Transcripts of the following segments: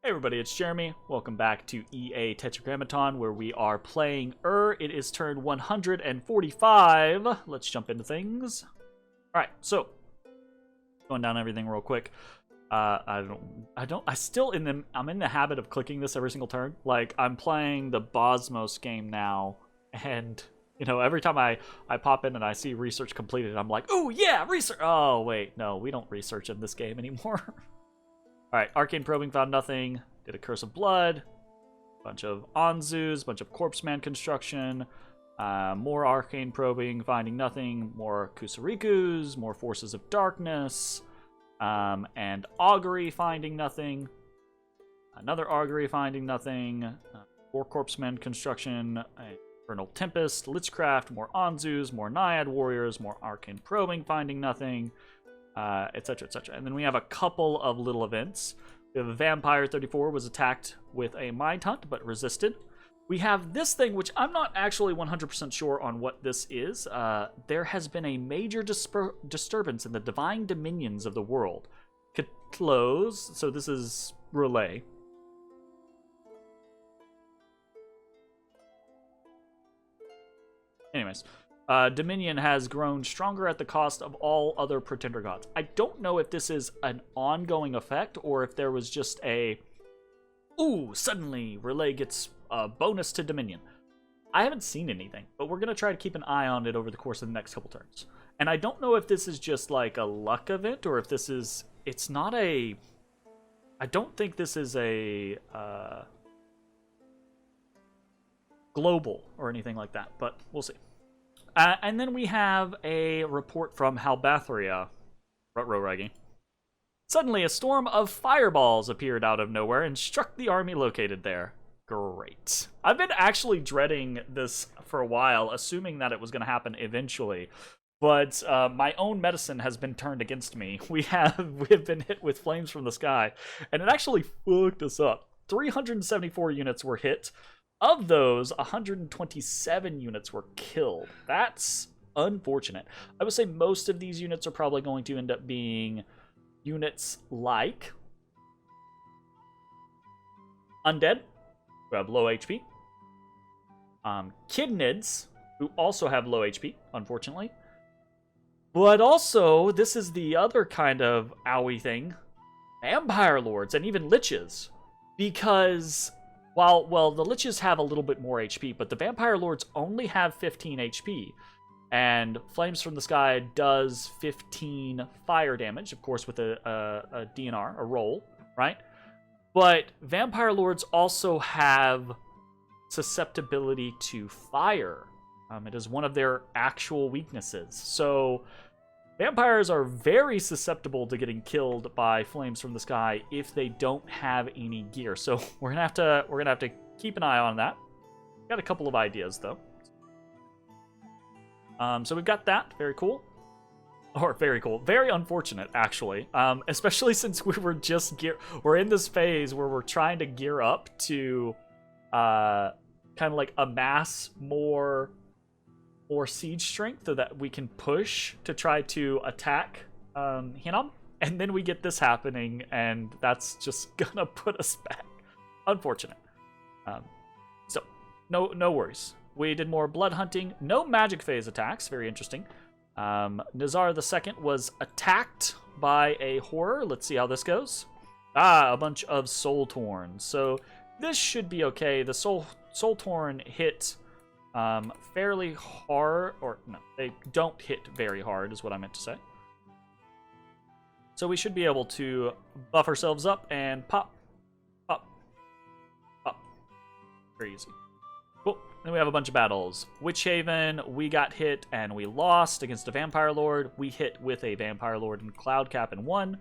Hey everybody, it's Jeremy. Welcome back to EA Tetragrammaton, where we are playing It is turn 145. Let's jump into things. Alright, so going down everything real quick. I'm in the habit of clicking this every single turn. Like, I'm playing the Bosmos game now, and every time I pop in and I see research completed, I'm like, oh yeah, research. Oh wait, no, we don't research in this game anymore. Alright, Arcane Probing found nothing. Did a Curse of Blood. Bunch of Anzus, bunch of Corpse Man construction. More Arcane Probing, finding nothing. More Kusarikus, more Forces of Darkness. And Augury, finding nothing. Another Augury, finding nothing. More Corpse Man construction. Infernal Tempest, Lichcraft, more Anzus, more Naiad Warriors, more Arcane Probing, finding nothing. Etc, etc. And then we have a couple of little events. We have a Vampire 34 was attacked with a Mind Hunt, but resisted. We have this thing, which I'm not actually 100% sure on what this is. There has been a major disturbance in the divine dominions of the world. Close. So this is Relay. Anyways. Dominion has grown stronger at the cost of all other pretender gods. I don't know if this is an ongoing effect or if there was just a, ooh, suddenly Relay gets a bonus to Dominion. I haven't seen anything, but we're going to try to keep an eye on it over the course of the next couple turns. And I don't know if this is just like a luck event or if this is, it's not a, I don't think this is a global or anything like that, but we'll see. And then we have a report from Halbathria. Ruggy. Suddenly, a storm of fireballs appeared out of nowhere and struck the army located there. Great. I've been actually dreading this for a while, assuming that it was going to happen eventually. But my own medicine has been turned against me. We have been hit with flames from the sky, and it actually fucked us up. 374 units were hit. Of those, 127 units were killed. That's unfortunate. I would say most of these units are probably going to end up being units like Undead, who have low HP. Kidnids, who also have low HP, unfortunately. But also, this is the other kind of owie thing. Vampire Lords and even Liches. Because well, the Liches have a little bit more HP, but the Vampire Lords only have 15 HP. And Flames from the Sky does 15 fire damage, of course, with a DNR, a roll, right? But Vampire Lords also have susceptibility to fire. It is one of their actual weaknesses. So vampires are very susceptible to getting killed by Flames from the Sky if they don't have any gear. So we're gonna have to keep an eye on that. Got a couple of ideas though. So we've got that. Very cool. Or very cool. Very unfortunate, actually. Especially since we're in this phase where we're trying to gear up to kind of like amass more siege strength so that we can push to try to attack Hinnom. And then we get this happening, and that's just gonna put us back. Unfortunate. So, no worries. We did more blood hunting. No magic phase attacks. Very interesting. Nazar II was attacked by a horror. Let's see how this goes. A bunch of Soul Torn. So, this should be okay. The Soul Torn hit fairly hard, or no, they don't hit very hard is what I meant to say. So we should be able to buff ourselves up and pop. Very easy. Cool. Then we have a bunch of battles. Witchhaven, we got hit and we lost against a Vampire Lord. We hit with a Vampire Lord and Cloudcap and won.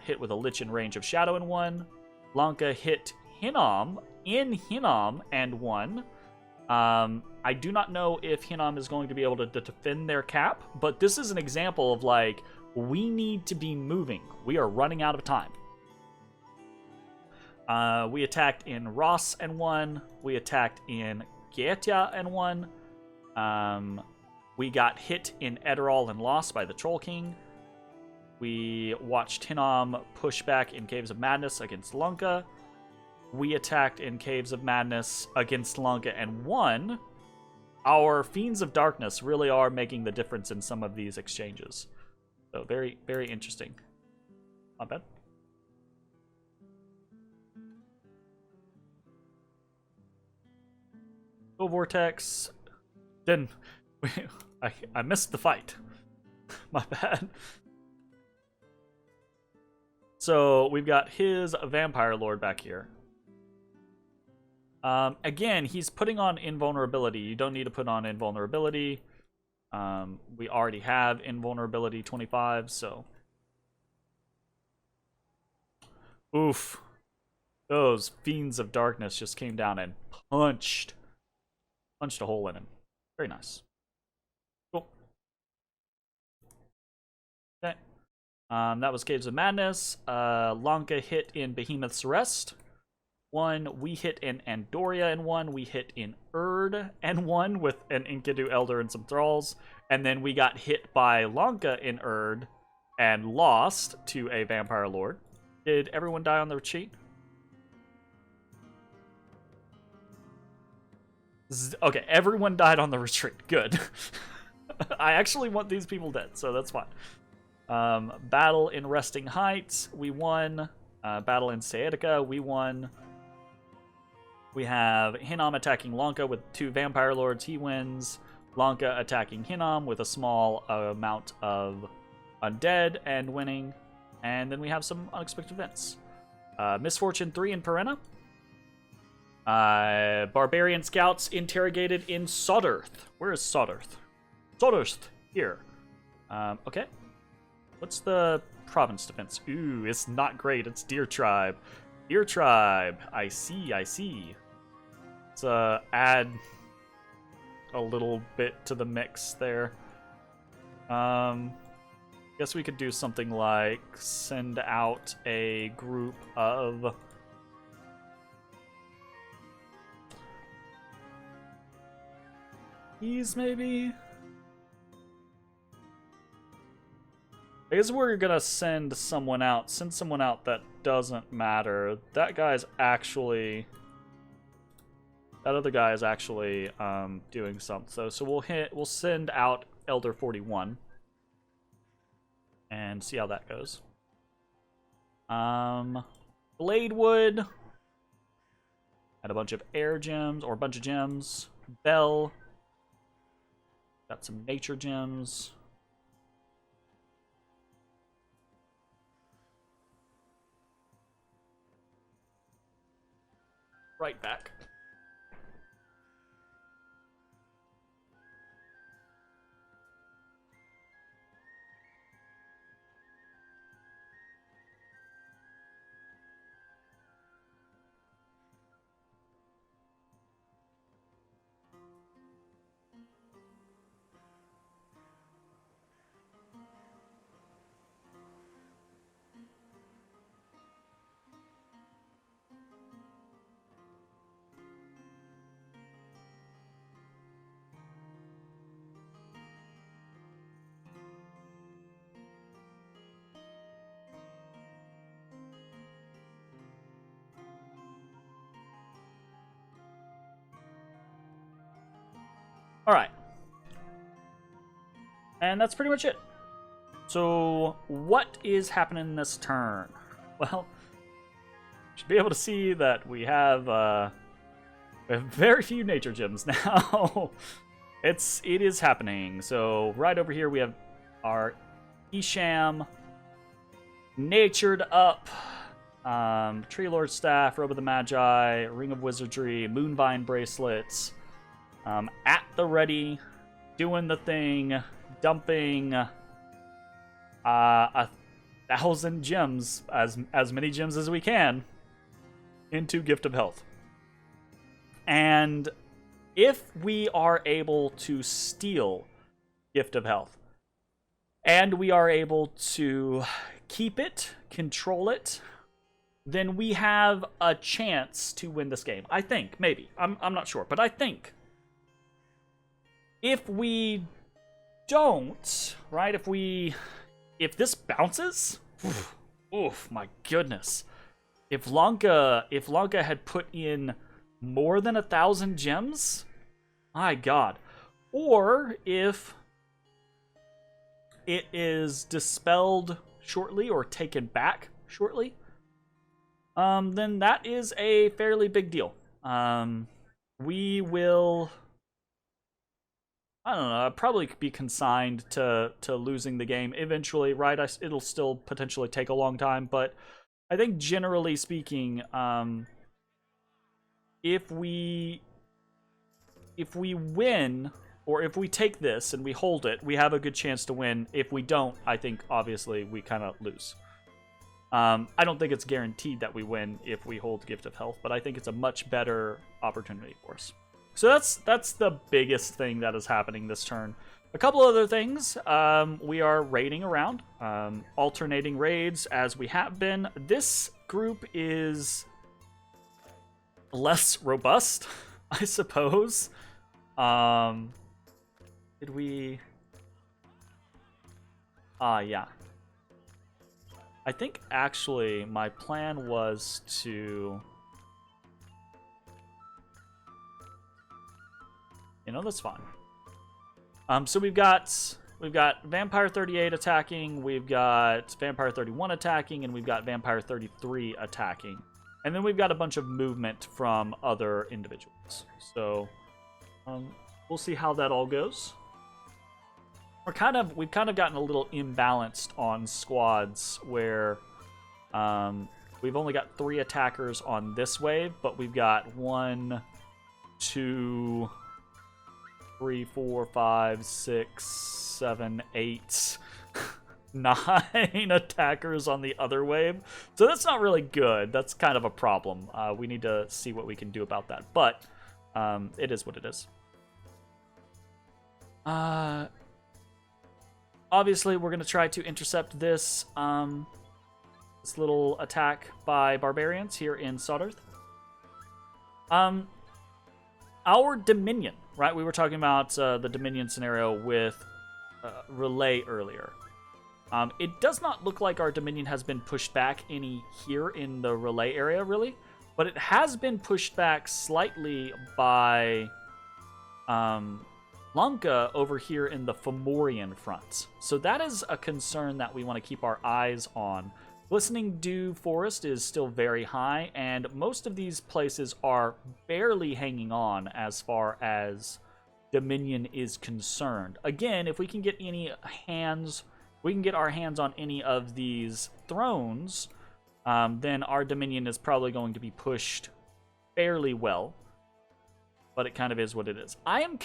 Hit with a Lich in range of Shadow and won. Lanka hit Hinnom and won. I do not know if Hinnom is going to be able to defend their cap, but this is an example of, like, we need to be moving. We are running out of time. We attacked in Ross and won. We attacked in Getia and won. We got hit in Edirol and lost by the Troll King. We watched Hinnom push back in Caves of Madness against Lanka. We attacked in Caves of Madness against Lanka and won. Our Fiends of Darkness really are making the difference in some of these exchanges. So very, very interesting. Not bad. Go Vortex. Then I missed the fight. My bad. So we've got his Vampire Lord back here. Again, he's putting on invulnerability. You don't need to put on invulnerability. We already have invulnerability 25, so. Oof. Those Fiends of Darkness just came down and punched a hole in him. Very nice. Cool. Okay. That was Caves of Madness. Lanka hit in Behemoth's Rest. 1. We hit in Andoria and 1. We hit in Erd and 1 with an Enkidu Elder and some Thralls. And then we got hit by Lanka in Erd and lost to a Vampire Lord. Did everyone die on the retreat? Okay, everyone died on the retreat. Good. I actually want these people dead, so that's fine. Battle in Resting Heights, we won. Battle in Saitica, we won. We have Hinnom attacking Lanka with 2 Vampire Lords, he wins. Lanka attacking Hinnom with a small amount of undead and winning. And then we have some unexpected events. Misfortune 3 in Perenna. Barbarian scouts interrogated in Sodderth. Where is Sodderth? Sodderth, here. Okay. What's the province defense? Ooh, it's not great. It's Deer Tribe. Deer Tribe. I see, I see. Let's add a little bit to the mix there. Guess we could do something like send out a group of these, maybe? I guess we're gonna send someone out. Send someone out that doesn't matter. That guy's actually... That other guy is actually doing something. So we'll send out Elder 41. And see how that goes. Bladewood. Had a bunch of air gems, or a bunch of gems. Bell. Got some nature gems. Right back. Alright. And that's pretty much it. So, what is happening this turn? Well, you should be able to see that we have very few nature gems now. It is happening. So, right over here we have our Isham, Natured Up, Tree Lord Staff, Robe of the Magi, Ring of Wizardry, Moonvine Bracelets, at the ready, doing the thing, dumping 1,000 gems, as many gems as we can, into Gift of Health. And if we are able to steal Gift of Health, and we are able to keep it, control it, then we have a chance to win this game. I think, maybe. I'm not sure, but I think. If we don't, right, if we if this bounces, oof, my goodness. If Lanka had put in more than 1,000 gems, my god. Or if it is dispelled shortly or taken back shortly, then that is a fairly big deal. We will, I don't know, probably be consigned to losing the game eventually, right? It'll still potentially take a long time, but I think generally speaking, if we win, or if we take this and we hold it, we have a good chance to win. If we don't, I think obviously we kind of lose. I don't think it's guaranteed that we win if we hold Gift of Health, but I think it's a much better opportunity for us. So that's the biggest thing that is happening this turn. A couple other things. We are raiding around, alternating raids as we have been. This group is less robust, I suppose. Did we... yeah. I think actually my plan was to... You know, that's fine. So we've got Vampire 38 attacking, we've got Vampire 31 attacking, and we've got Vampire 33 attacking. And then we've got a bunch of movement from other individuals. So we'll see how that all goes. We've kind of gotten a little imbalanced on squads where we've only got 3 attackers on this wave, but we've got 1, 2, 3, 4, 5, 6, 7, 8, 9 attackers on the other wave. So that's not really good. That's kind of a problem. We need to see what we can do about that. But it is what it is. Obviously, we're going to try to intercept this this little attack by barbarians here in Sawdarth. Our Dominion, right? We were talking about the Dominion scenario with Relay earlier. It does not look like our Dominion has been pushed back any here in the Relay area, really. But it has been pushed back slightly by Lanka over here in the Fomorian front. So that is a concern that we want to keep our eyes on. Glistening Dew Forest is still very high, and most of these places are barely hanging on as far as Dominion is concerned. Again, if we can get our hands on any of these thrones, then our Dominion is probably going to be pushed fairly well. But it kind of is what it is. I've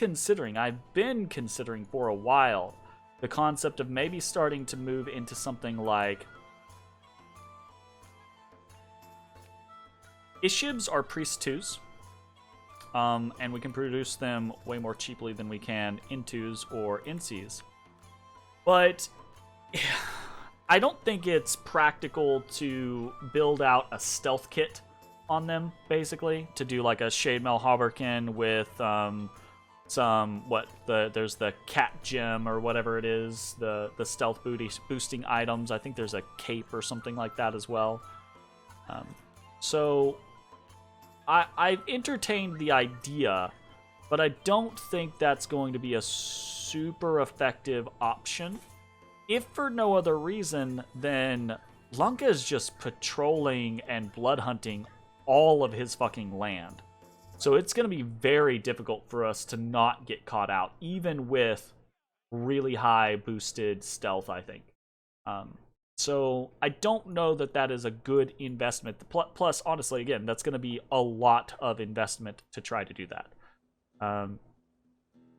been considering for a while the concept of maybe starting to move into something like... Ishibs are Priest 2s, and we can produce them way more cheaply than we can Intus or Incies. But I don't think it's practical to build out a stealth kit on them, basically, to do like a Shade Mail Hauberkin with there's the cat gem or whatever it is, the stealth boosting items. I think there's a cape or something like that as well. So I've entertained the idea, but I don't think that's going to be a super effective option. If for no other reason, then Lanka is just patrolling and blood hunting all of his fucking land. So it's going to be very difficult for us to not get caught out, even with really high boosted stealth, I think. So I don't know that that is a good investment. Plus, honestly, again, that's going to be a lot of investment to try to do that.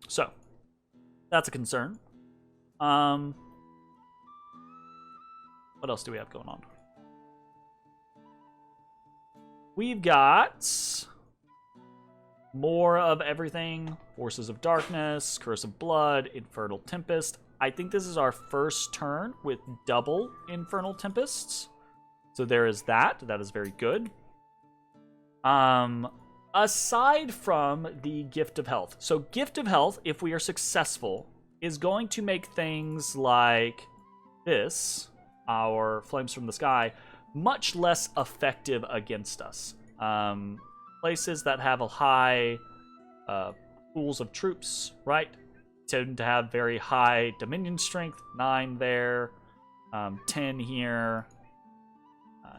So that's a concern. What else do we have going on? We've got more of everything. Forces of Darkness, Curse of Blood, Infernal Tempest. I think this is our first turn with double Infernal Tempests. So there is that. That is very good. Aside from the Gift of Health. So Gift of Health, if we are successful, is going to make things like this, our Flames from the Sky, much less effective against us. Places that have a high pools of troops, right, tend to have very high Dominion strength. 9 there, 10 here,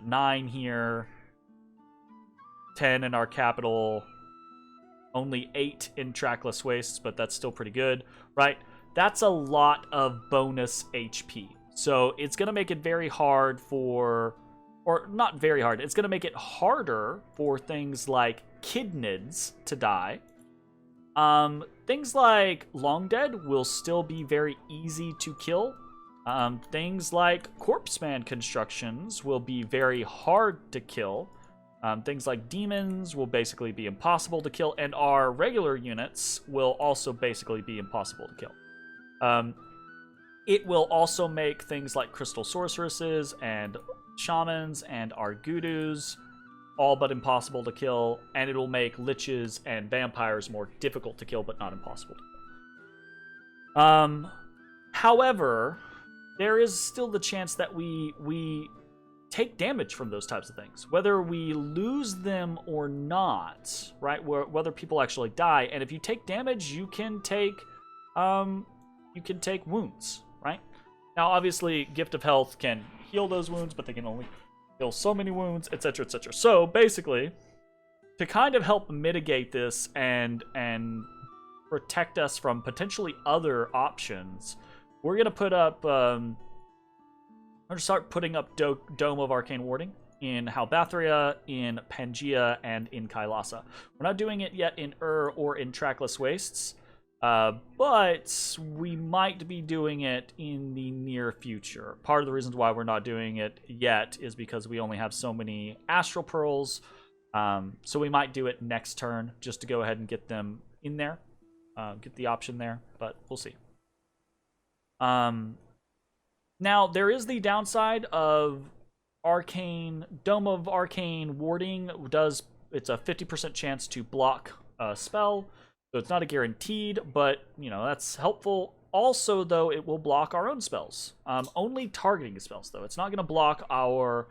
9 here, 10 in our capital, only 8 in Trackless Wastes, but that's still pretty good, right? That's a lot of bonus HP. So it's going to make it very hard for, or not very hard, it's going to make it harder for things like Kidnids to die. Things like Long Dead will still be very easy to kill. Things like Corpseman constructions will be very hard to kill. Things like demons will basically be impossible to kill, and our regular units will also basically be impossible to kill. It will also make things like crystal sorceresses and shamans and our Gudus all but impossible to kill, and it'll make liches and vampires more difficult to kill, but not impossible to kill. However, there is still the chance that we take damage from those types of things, whether we lose them or not, right? Whether people actually die, and if you take damage, you can take wounds, right? Now, obviously, Gift of Health can heal those wounds, but they can only heal so many wounds, etc., etc. So basically, to kind of help mitigate this and protect us from potentially other options, we're gonna put up. I'm going to start putting up Dome of Arcane Warding in Halbathria, in Pangea, and in Kailasa. We're not doing it yet in or in Trackless Wastes, but we might be doing it in the near future. Part of the reasons why we're not doing it yet is because we only have so many Astral Pearls, so we might do it next turn just to go ahead and get them in there, get the option there, but we'll see. Now, there is the downside of Dome of Arcane Warding. It's a 50% chance to block a spell, so it's not a guaranteed, but, that's helpful. Also, though, it will block our own spells. Only targeting spells, though. It's not going to block our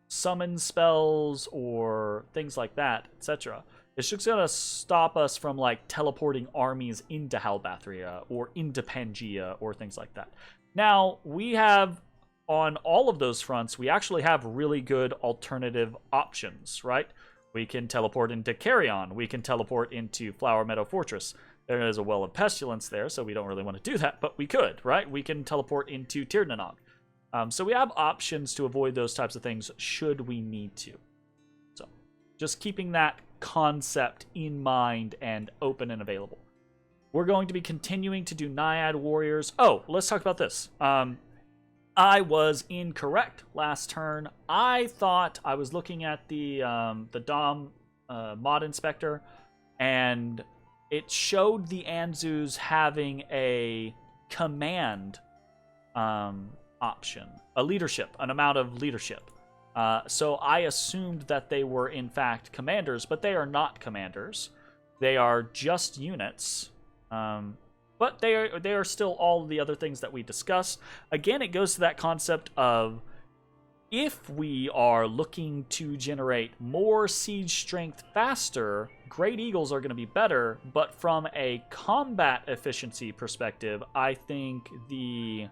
summon spells or things like that, etc. It's just going to stop us from, teleporting armies into Halbathria or into Pangea or things like that. Now, we have, on all of those fronts, we actually have really good alternative options, right? We can teleport into Carrion. We can teleport into Flower Meadow Fortress. There is a Well of Pestilence there, so we don't really want to do that, but we could, right? We can teleport into Tirnanog. So we have options to avoid those types of things should we need to. So, just keeping that concept in mind and open and available. We're going to be continuing to do Naiad Warriors. Oh, let's talk about this. I was incorrect last turn. I thought I was looking at the DOM mod inspector, and it showed the Anzus having a command option, an amount of leadership. So I assumed that they were in fact commanders, but they are not commanders. They are just units. But they are still all the other things that we discussed. Again, it goes to that concept of if we are looking to generate more siege strength faster, Great Eagles are going to be better. But from a combat efficiency perspective, I think the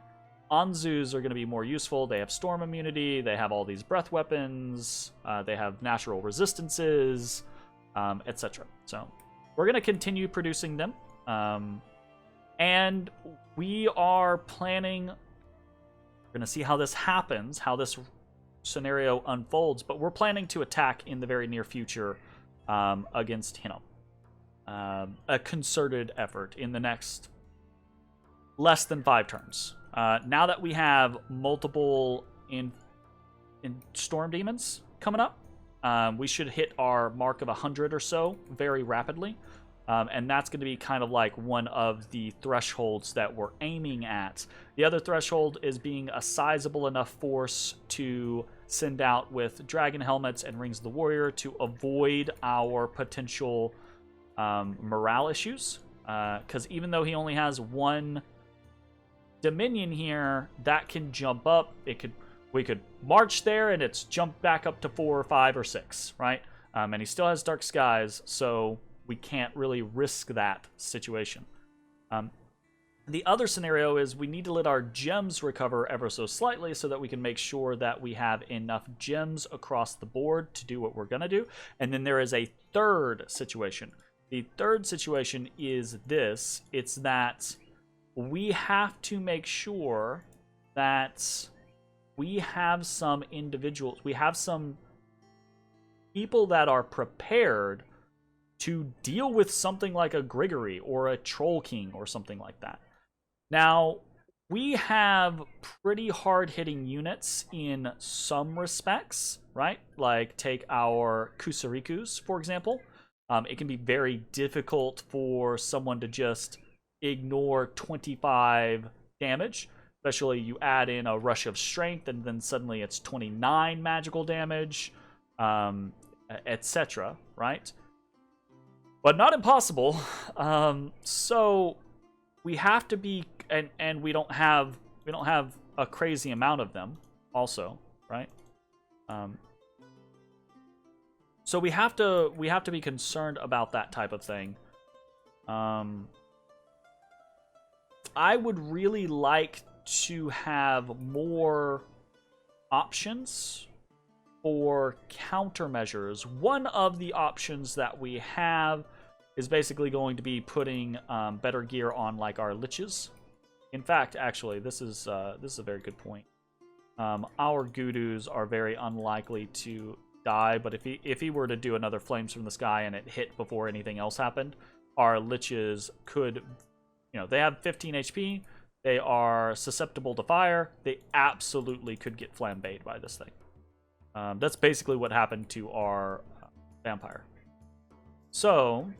Anzus are going to be more useful. They have storm immunity, they have all these breath weapons, they have natural resistances, etc. So we're going to continue producing them. And we are planning, we're going to see how this happens, how this scenario unfolds, but we're planning to attack in the very near future against Hinnom. A concerted effort in the next less than 5 turns. Now that we have multiple in Storm Demons coming up, we should hit our mark of 100 or so very rapidly. And that's going to be kind of like one of the thresholds that we're aiming at. The other threshold is being a sizable enough force to send out with Dragon Helmets and Rings of the Warrior to avoid our potential morale issues. Because even though he only has one Dominion here, that can jump up. We could march there, and it's jumped back up to 4 or 5 or 6, right? And he still has Dark Skies, so we can't really risk that situation. The other scenario is we need to let our gems recover ever so slightly so that we can make sure that we have enough gems across the board to do what we're going to do. And then there is a third situation. The third situation is this. It's that we have to make sure that we have some individuals, we have some people that are prepared to deal with something like a Grigory or a Troll King or something like that. Now, we have pretty hard-hitting units in some respects, right? Like, take our Kusarikus, for example. It can be very difficult for someone to just ignore 25 damage, especially you add in a Rush of Strength, and then suddenly it's 29 magical damage, etc., right? But not impossible. So we have to be, and we don't have a crazy amount of them also, right? So we have to be concerned about that type of thing. I would really like to have more options for countermeasures. One of the options that we have is basically going to be putting better gear on, like, our liches. In fact, actually, this is a very good point. Our Gudus are very unlikely to die, but if he were to do another Flames from the Sky and it hit before anything else happened, our liches could, they have 15 HP. They are susceptible to fire. They absolutely could get flambéed by this thing. That's basically what happened to our vampire. So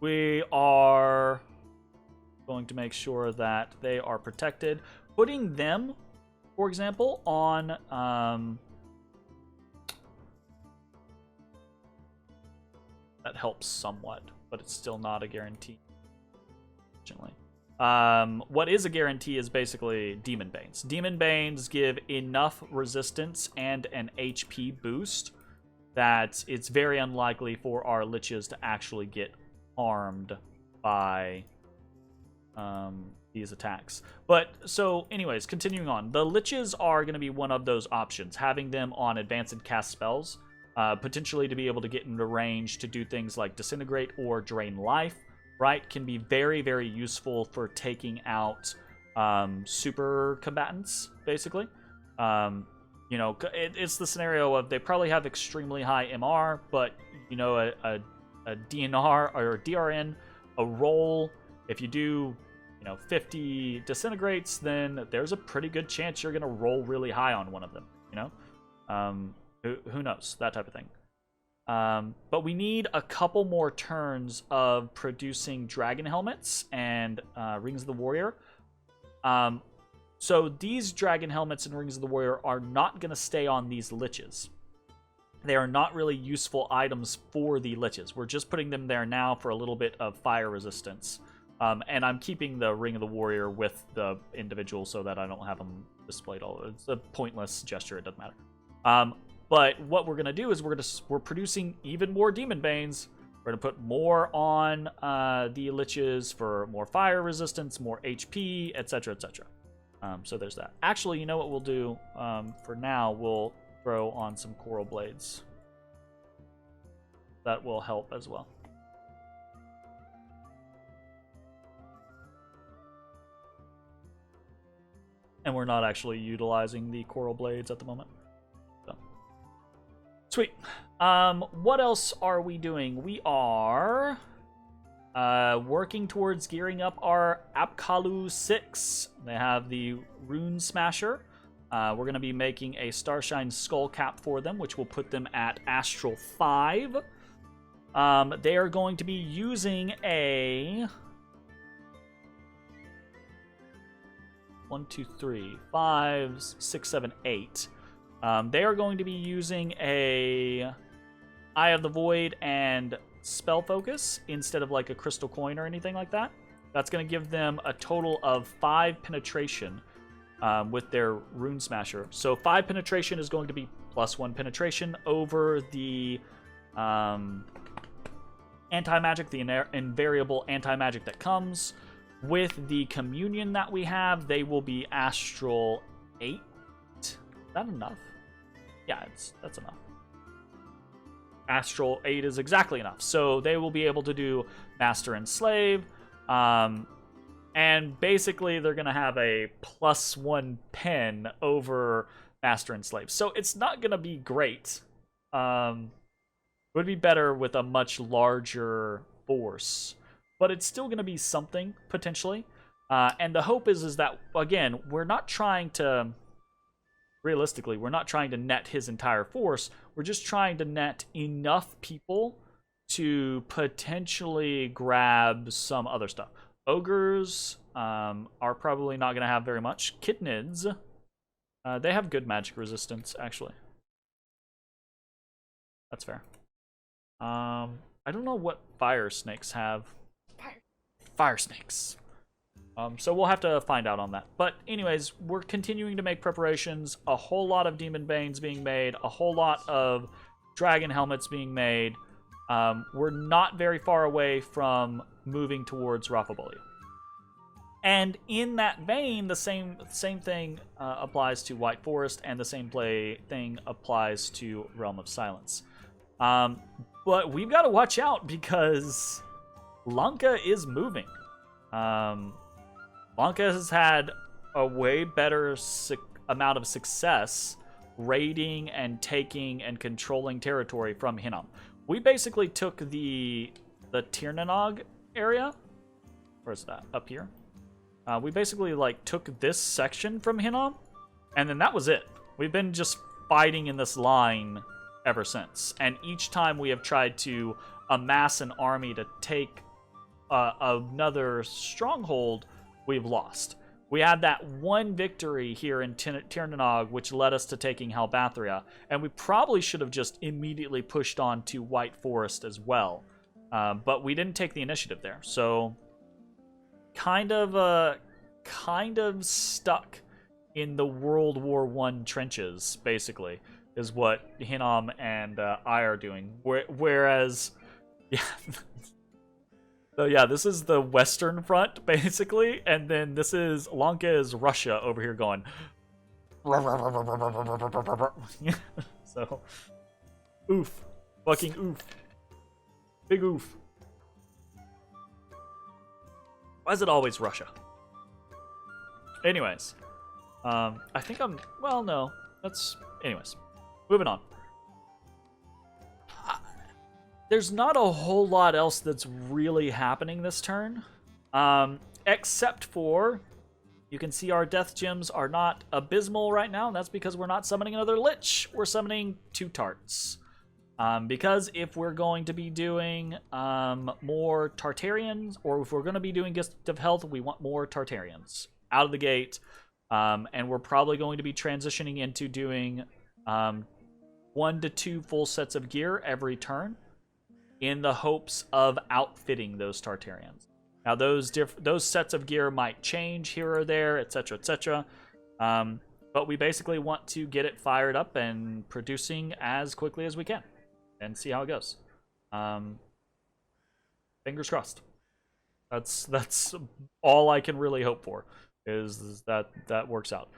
we are going to make sure that they are protected. Putting them, for example, on that helps somewhat, but it's still not a guarantee, unfortunately. What is a guarantee is basically Demon Banes. Demon Banes give enough resistance and an HP boost that it's very unlikely for our liches to actually get harmed by these attacks. But, so, anyways, continuing on. The liches are going to be one of those options. Having them on advanced and cast spells, potentially to be able to get into range to do things like Disintegrate or Drain Life, right, can be very, very useful for taking out super combatants, basically. It's the scenario of they probably have extremely high MR, but, a DNR or DRN, a roll, if you do 50 disintegrates, then there's a pretty good chance you're going to roll really high on one of them, who knows, that type of thing. But we need a couple more turns of producing dragon helmets and Rings of the Warrior. So these dragon helmets and Rings of the Warrior are not going to stay on these liches. They are not really useful items for the liches. We're just putting them there now for a little bit of fire resistance. And I'm keeping the Ring of the Warrior with the individual so that I don't have them displayed all. It's a pointless gesture. It doesn't matter. But what we're gonna do is we're producing even more Demon Banes. We're gonna put more on the liches for more fire resistance, more HP, etc., etc. So there's that. Actually, you know what we'll do? For now, we'll throw on some Coral Blades. That will help as well. And we're not actually utilizing the Coral Blades at the moment. So. Sweet. What else are we doing? We are working towards gearing up our Apkalu 6. They have the Rune Smasher. We're going to be making a Starshine Skull Cap for them, which will put them at Astral 5. They are going to be using a 1, 2, 3, 5, 6, 7, 8. They are going to be using a Eye of the Void and Spell Focus instead of like a Crystal Coin or anything like that. That's going to give them a total of 5 penetration with their Rune Smasher. So 5 penetration is going to be +1 penetration over the anti-magic, the invariable anti-magic that comes. With the communion that we have, they will be astral 8. Is that enough? Yeah, that's enough. Astral 8 is exactly enough. So they will be able to do Master and Slave. And basically, they're going to have a +1 pen over Master and Slave. So it's not going to be great. It would be better with a much larger force. But it's still going to be something, potentially. And the hope is that, again, we're not trying to... Realistically, we're not trying to net his entire force. We're just trying to net enough people to potentially grab some other stuff. Ogres are probably not going to have very much. Kitnids, they have good magic resistance, actually. That's fair. I don't know what fire snakes have. Fire snakes. So we'll have to find out on that. But anyways, we're continuing to make preparations. A whole lot of Demon Banes being made. A whole lot of Dragon Helmets being made. We're not very far away from moving towards Rafabolia. And in that vein, the same thing applies to White Forest, and the same thing applies to Realm of Silence. But we've got to watch out because Lanka is moving. Lanka has had a way better amount of success raiding and taking and controlling territory from Hinnom. We basically took the Tirnanog area. Where's that? Up here. We basically took this section from Hinnom, and then that was it. We've been just fighting in this line ever since. And each time we have tried to amass an army to take another stronghold, we've lost. We had that one victory here in Tirnanog, which led us to taking Halbathria, and we probably should have just immediately pushed on to White Forest as well. But we didn't take the initiative there, so kind of stuck in the World War I trenches, basically, is what Hinnom and I are doing. Whereas, yeah. So yeah, this is the Western Front, basically, and then this is Lanka is Russia over here going. So, oof. Fucking oof. Big oof. Why is it always Russia? Anyways. I think I'm... Well, no. Anyways. Moving on. There's not a whole lot else that's really happening this turn. Except for... You can see our death gems are not abysmal right now, and that's because we're not summoning another Lich. We're summoning 2 Tarts. Because if we're going to be doing more Tartarians, or if we're going to be doing Gift of Health, we want more Tartarians out of the gate. And we're probably going to be transitioning into doing 1 to 2 full sets of gear every turn in the hopes of outfitting those Tartarians. Now, those sets of gear might change here or there, etc., etc. But we basically want to get it fired up and producing as quickly as we can and see how it goes. Fingers crossed. That's all I can really hope for, is that works out.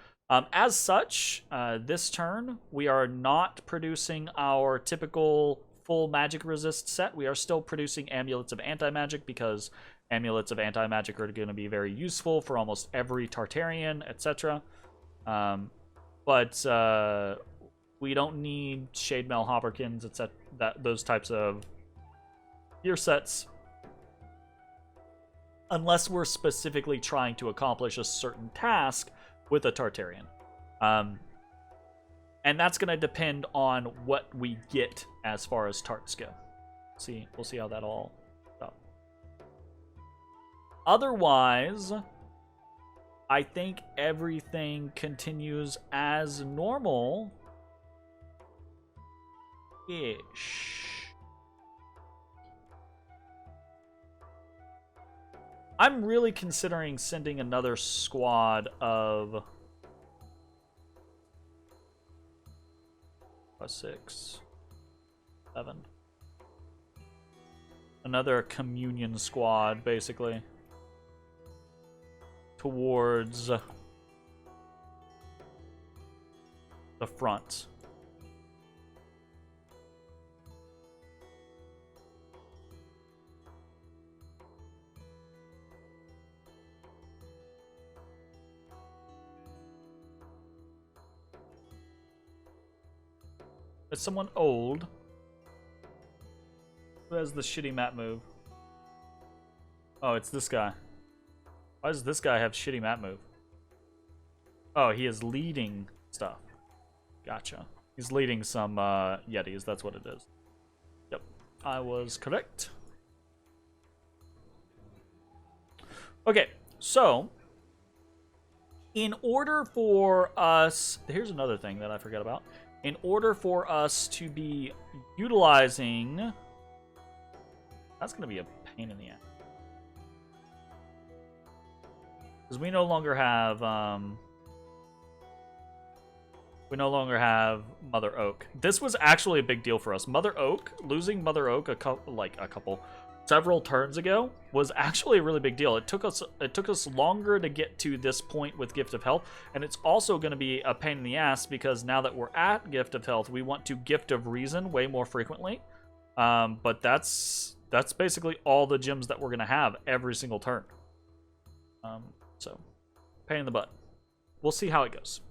As such, this turn, we are not producing our typical full magic resist set. We are still producing amulets of anti-magic because amulets of anti-magic are going to be very useful for almost every Tartarian, etc. But we don't need Shade Mail Hopperkins, etc. Those types of gear sets, unless we're specifically trying to accomplish a certain task with a Tartarian. And that's going to depend on what we get as far as tarts go. We'll see how that all goes. Otherwise, I think everything continues as normal-ish. I'm really considering sending another squad of 6, 7. Another communion squad, basically, towards the front. Is someone old? Who has the shitty map move? Oh, it's this guy. Why does this guy have shitty map move? Oh, he is leading stuff. Gotcha. He's leading some Yetis, that's what it is. Yep, I was correct. Okay, so in order for us... Here's another thing that I forgot about. In order for us to be utilizing... That's going to be a pain in the ass. Because we no longer have... we no longer have Mother Oak. This was actually a big deal for us. Mother Oak, losing Mother Oak several turns ago was actually a really big deal. It took us longer to get to this point with Gift of Health, and it's also going to be a pain in the ass because now that we're at Gift of Health, we want to Gift of Reason way more frequently. But that's basically all the gems that we're going to have every single turn. So pain in the butt. We'll see how it goes.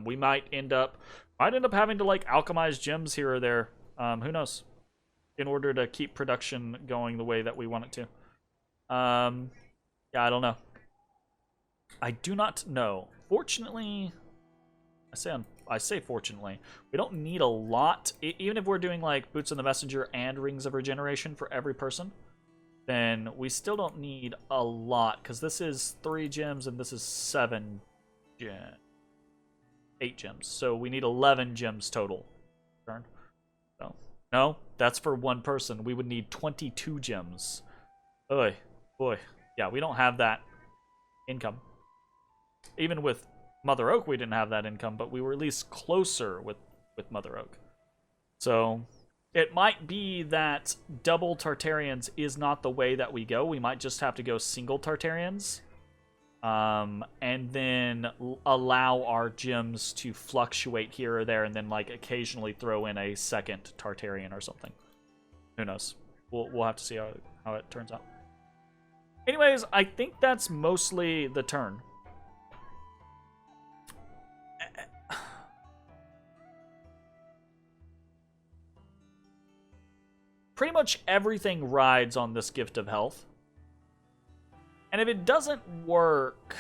We might end up having to like alchemize gems here or there. Who knows? In order to keep production going the way that we want it to. Yeah, I don't know. I do not know. Fortunately, I say fortunately, we don't need a lot. Even if we're doing like Boots on the Messenger and Rings of Regeneration for every person, then we still don't need a lot because this is 3 gems and this is 7 gems. 8 gems. So we need 11 gems total. Turn. So no, that's for one person. We would need 22 gems. Oy, boy. Yeah, we don't have that income. Even with Mother Oak, we didn't have that income, but we were at least closer with Mother Oak. So it might be that double Tartarians is not the way that we go. We might just have to go single Tartarians. And then allow our gems to fluctuate here or there, and then like occasionally throw in a second Tartarian or something. Who knows? We'll have to see how it turns out. Anyways, I think that's mostly the turn. Pretty much everything rides on this Gift of Health. And if it doesn't work...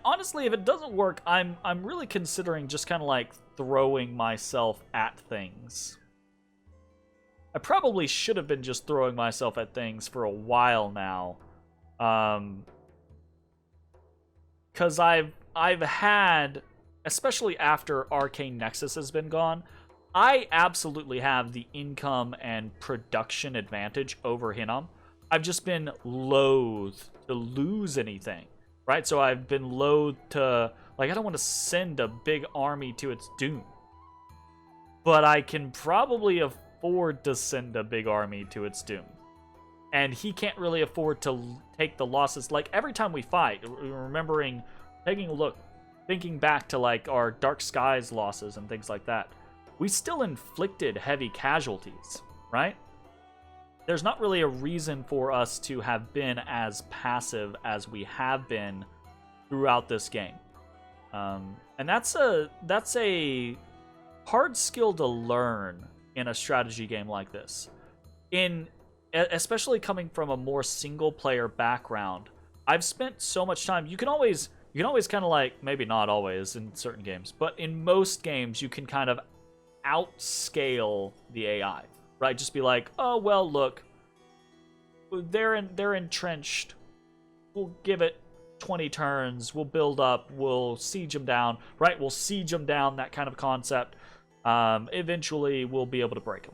honestly, if it doesn't work, I'm really considering just kind of like throwing myself at things. I probably should have been just throwing myself at things for a while now. Because I've had, especially after Arcane Nexus has been gone, I absolutely have the income and production advantage over Hinnom. I've just been loath to lose anything, right? So I've been loath to, like, I don't want to send a big army to its doom. But I can probably afford to send a big army to its doom. And he can't really afford to take the losses. Like, every time we fight, taking a look, thinking back to, like, our Dark Skies losses and things like that, we still inflicted heavy casualties, right? There's not really a reason for us to have been as passive as we have been throughout this game. And that's a hard skill to learn in a strategy game like this. Especially coming from a more single-player background, I've spent so much time. You can always kind of like, maybe not always in certain games, but in most games you can kind of outscale the AI, right? Just be like, oh well, look, they're entrenched. We'll give it 20 turns. We'll build up. We'll siege them down, right? We'll siege them down. That kind of concept. Eventually, we'll be able to break them.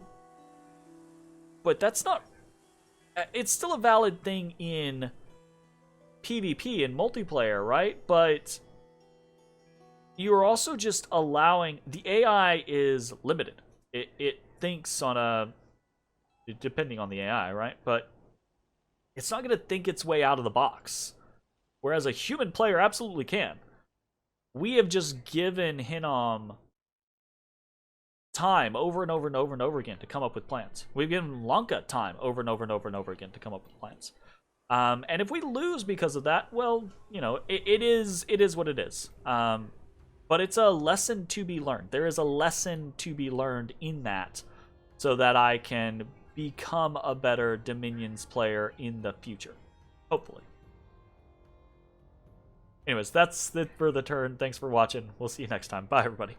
But that's not... It's still a valid thing in PvP and multiplayer, right? But you're also just allowing... The AI is limited. It thinks on a... Depending on the AI, right? But it's not going to think its way out of the box. Whereas a human player absolutely can. We have just given Hinnom time over and over and over and over again to come up with plans. We've given Lanka time over and over and over and over again to come up with plans. And if we lose because of that, well, you know, it is what it is. But it's a lesson to be learned. There is a lesson to be learned in that, so that I can become a better Dominions player in the future. Hopefully. Anyways, that's it for the turn. Thanks for watching. We'll see you next time. Bye, everybody.